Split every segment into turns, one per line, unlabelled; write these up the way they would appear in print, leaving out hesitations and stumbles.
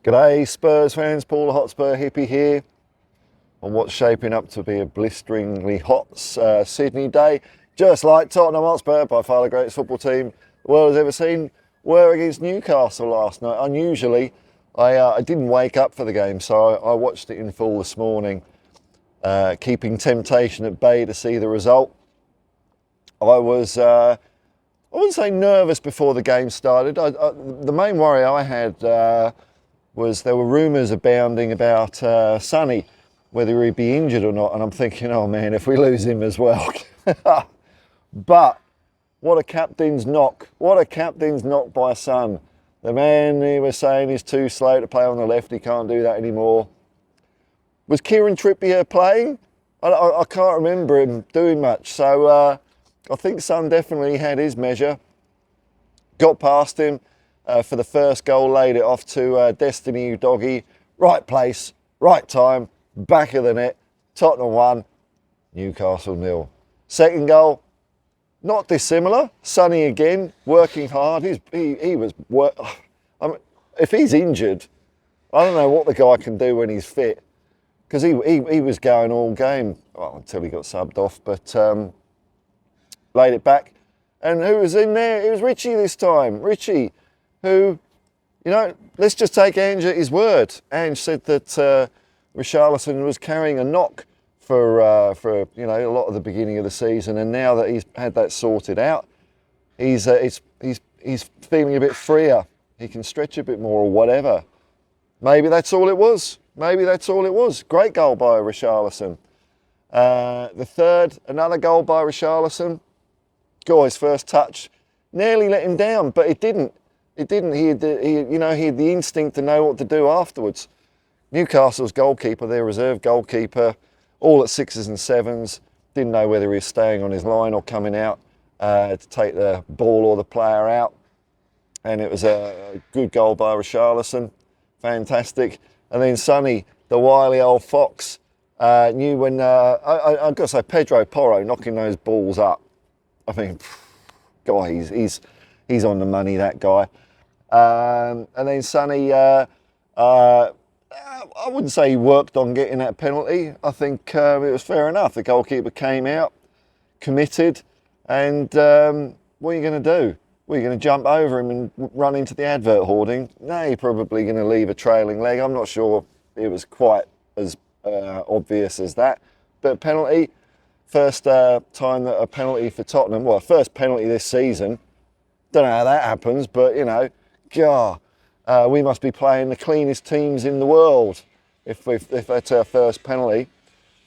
G'day Spurs fans, Paul the Hotspur hippie here on what's shaping up to be a blisteringly hot Sydney day. Just like Tottenham Hotspur, by far the greatest football team the world has ever seen, were against Newcastle last night. Unusually, I didn't wake up for the game, so I watched it in full this morning, keeping temptation at bay to see the result. I wouldn't say nervous before the game started. The main worry I had was there were rumours abounding about Sonny, whether he'd be injured or not, and I'm thinking, oh man, if we lose him as well. But what a captain's knock. What a captain's knock by Son. The man, he was saying, he's too slow to play on the left, he can't do that anymore. Was Kieran Trippier playing? I can't remember him doing much, so I think Son definitely had his measure. Got past him. For the first goal, laid it off to Destiny Doggy. Right place, right time, back of the net. Tottenham 1, Newcastle 0. Second goal, not dissimilar. Sonny again, working hard. He was if he's injured, I don't know what the guy can do when he's fit, because he was going all game, well, until he got subbed off, but laid it back. And who was in there? It was Richie this time. Richie, who, you know, let's just take Ange at his word. Ange said that Richarlison was carrying a knock for you know, a lot of the beginning of the season, and now that he's had that sorted out, he's feeling a bit freer. He can stretch a bit more or whatever. Maybe that's all it was. Maybe that's all it was. Great goal by Richarlison. The third, another goal by Richarlison. His first touch nearly let him down, but it didn't. It didn't. He had the instinct to know what to do afterwards. Newcastle's goalkeeper, their reserve goalkeeper, all at 6s and 7s, didn't know whether he was staying on his line or coming out to take the ball or the player out. And it was a good goal by Richarlison. Fantastic. And then Sonny, the wily old fox, knew when, I've got to say, Pedro Porro knocking those balls up. I mean, God, he's on the money, that guy. And then Sonny, I wouldn't say he worked on getting that penalty. I think it was fair enough. The goalkeeper came out, committed, and what are you going to do? Well, you're going to jump over him and run into the advert hoarding? No, you're probably going to leave a trailing leg. I'm not sure it was quite as obvious as that. But penalty, first time that a penalty for Tottenham, well, first penalty this season. Don't know how that happens, but, you know, God, we must be playing the cleanest teams in the world if that's our first penalty.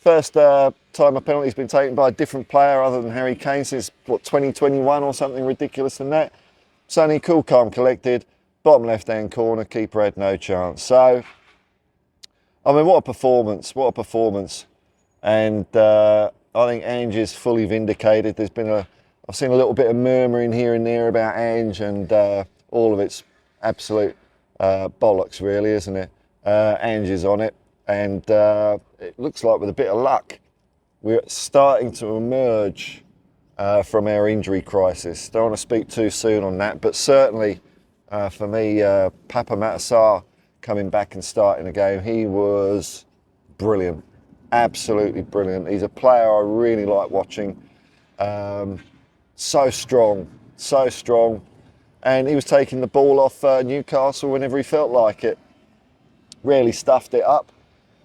First time a penalty's been taken by a different player other than Harry Kane since, 2021 or something ridiculous than that. Sonny, cool, calm, collected, bottom left-hand corner, keeper had no chance. So, I mean, what a performance, what a performance. And I think Ange is fully vindicated. I've seen a little bit of murmuring here and there about Ange, and all of it's absolute bollocks, really, isn't it? Ange is on it, and it looks like with a bit of luck, we're starting to emerge from our injury crisis. Don't want to speak too soon on that, but certainly for me, Papa Matasar coming back and starting the game, he was brilliant, absolutely brilliant. He's a player I really like watching. So strong, and he was taking the ball off Newcastle whenever he felt like it. Really stuffed it up,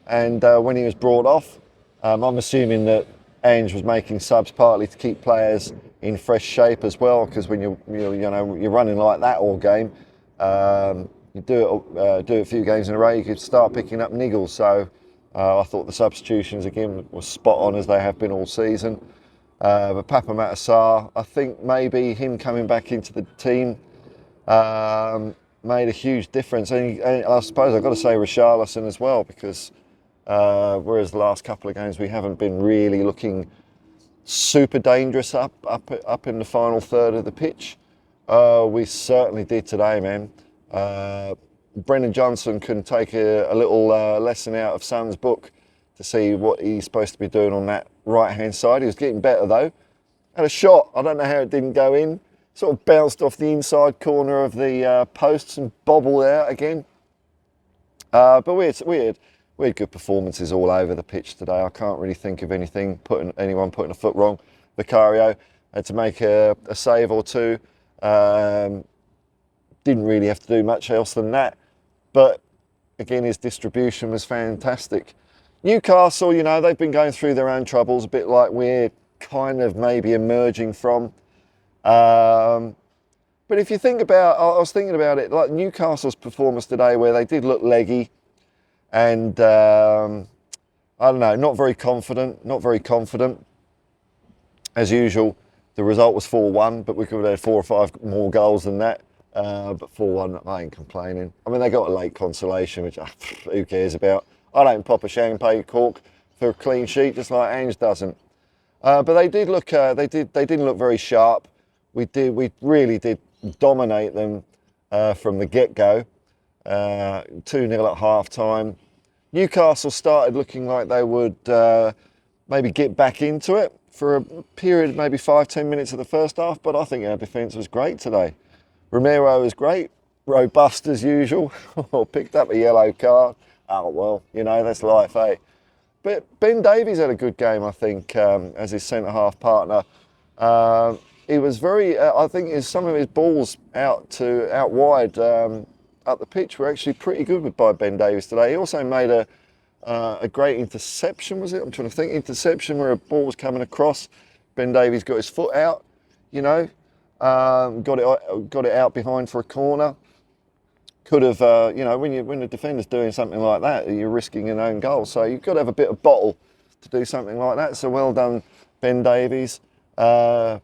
and when he was brought off, I'm assuming that Ange was making subs partly to keep players in fresh shape as well, because when you're running like that all game, you do it a few games in a row, you could start picking up niggles. So I thought the substitutions again were spot on, as they have been all season. But Papa Matasar, I think maybe him coming back into the team made a huge difference. And I suppose I've got to say Richarlison as well, because whereas the last couple of games we haven't been really looking super dangerous up in the final third of the pitch, we certainly did today, man. Brennan Johnson can take a little lesson out of Son's book to see what he's supposed to be doing on that right-hand side. He was getting better, though. Had a shot. I don't know how it didn't go in. Sort of bounced off the inside corner of the posts and bobbled out again. But we had good performances all over the pitch today. I can't really think of anyone putting a foot wrong. Vicario had to make a save or two. Didn't really have to do much else than that. But again, his distribution was fantastic. Newcastle, they've been going through their own troubles, a bit like we're kind of maybe emerging from. But if you think about, I was thinking about it, like Newcastle's performance today, where they did look leggy and, I don't know, not very confident. As usual, the result was 4-1, but we could have had 4 or 5 more goals than that. But 4-1, I ain't complaining. I mean, they got a late consolation, which who cares about? I don't pop a champagne cork for a clean sheet, just like Ange doesn't. But they did look. They didn't look very sharp. We really did dominate them from the get-go. 2-0 at half-time. Newcastle started looking like they would maybe get back into it for a period, maybe 5-10 minutes of the first half. But I think our defence was great today. Romero was great, robust as usual. Picked up a yellow card. Oh well, that's life, eh? But Ben Davies had a good game, I think, as his centre-half partner. He was very, I think some of his balls out wide up the pitch were actually pretty good by Ben Davies today. He also made a great interception, was it? I'm trying to think. Interception where a ball was coming across. Ben Davies got his foot out, got it out behind for a corner. Could have, when the defender's doing something like that, you're risking an own goal. So you've got to have a bit of bottle to do something like that. So well done, Ben Davies. But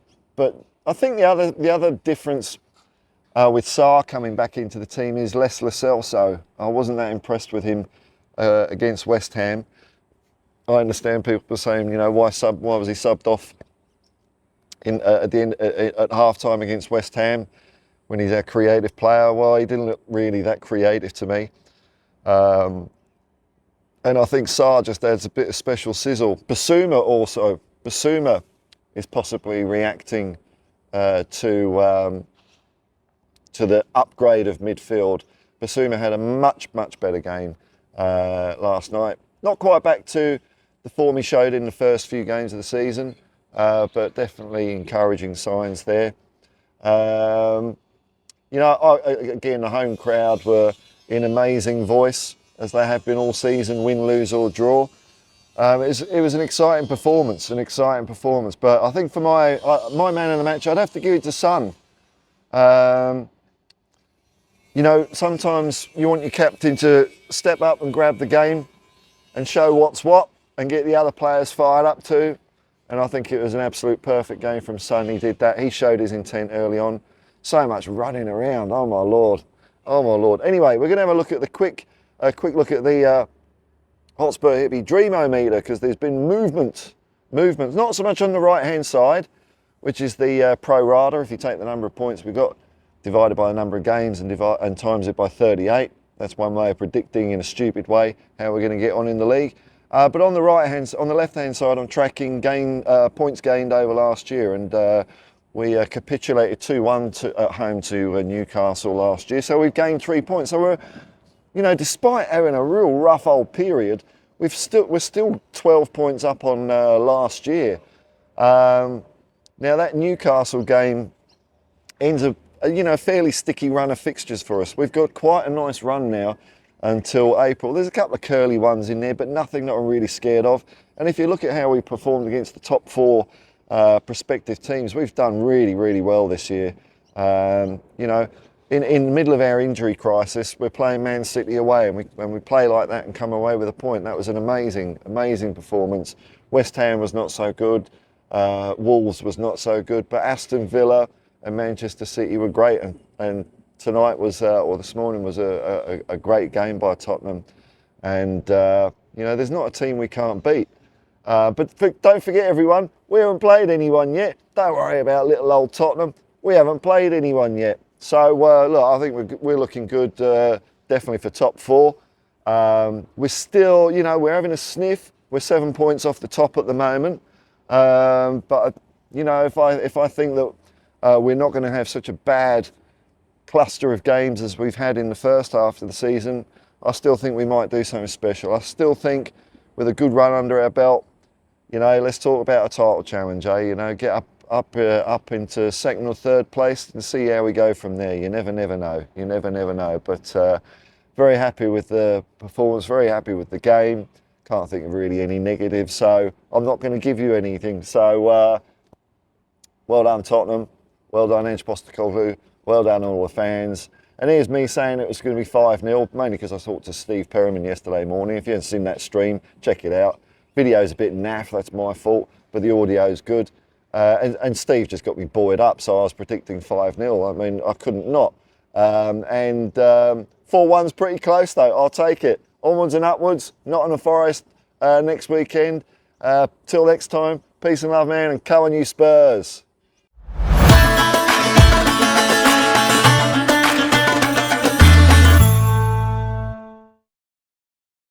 I think the other difference with Sarr coming back into the team is Les Lo. I wasn't that impressed with him against West Ham. I understand people were saying, why was he subbed off at the end at half time against West Ham when he's our creative player? Well, he didn't look really that creative to me. And I think Sarr just adds a bit of special sizzle. Basuma is possibly reacting to the upgrade of midfield. Basuma had a much better game last night. Not quite back to the form he showed in the first few games of the season, but definitely encouraging signs there. Again, the home crowd were in amazing voice, as they have been all season, win, lose or draw. It was an exciting performance. But I think for my man of the match, I'd have to give it to Son. Sometimes you want your captain to step up and grab the game and show what's what and get the other players fired up too. And I think it was an absolute perfect game from Son. He did that. He showed his intent early on. So much running around. Oh my lord. Anyway, we're going to have a look at a quick look at the Hotspur Hippie Dreamometer, because there's been movement, not so much on the right hand side, which is the pro rata. If you take the number of points we've got divided by the number of games and times it by 38, that's one way of predicting in a stupid way how we're going to get on in the league. But on the left hand side, I'm tracking points gained over last year, and we capitulated 2-1 at home to Newcastle last year, so we've gained 3 points. So we're, despite having a real rough old period, we're still 12 points up on last year. Now that Newcastle game ends a fairly sticky run of fixtures for us. We've got quite a nice run now until April. There's a couple of curly ones in there, but nothing that I'm really scared of. And if you look at how we performed against the top 4 prospective teams, we've done really well this year. In the middle of our injury crisis, we're playing Man City away, and when we play like that and come away with a point, that was an amazing performance. West Ham was not so good. Wolves was not so good, but Aston Villa and Manchester City were great, and tonight was, or this morning was a great game by Tottenham. And, there's not a team we can't beat. But don't forget, everyone, we haven't played anyone yet. Don't worry about little old Tottenham. We haven't played anyone yet. So, look, I think we're looking good, definitely for top 4. We're still, we're having a sniff. We're 7 points off the top at the moment. But, if I think that we're not going to have such a bad cluster of games as we've had in the first half of the season, I still think we might do something special. I still think with a good run under our belt, you know, let's talk about a title challenge, eh? You know, get up into second or third place and see how we go from there. You never know. You never know. But very happy with the performance, very happy with the game. Can't think of really any negatives, so I'm not going to give you anything. So well done Tottenham, well done Ange Postecoglou, well done all the fans. And here's me saying it was going to be 5-0, mainly because I talked to Steve Perriman yesterday morning. If you haven't seen that stream, check it out. Video's a bit naff, that's my fault, but the audio's good. And Steve just got me buoyed up, so I was predicting 5-0. I mean, I couldn't not. 4-1's pretty close though, I'll take it. Onwards and upwards, Nottingham Forest next weekend. Till next time, peace and love, man, and come on you Spurs.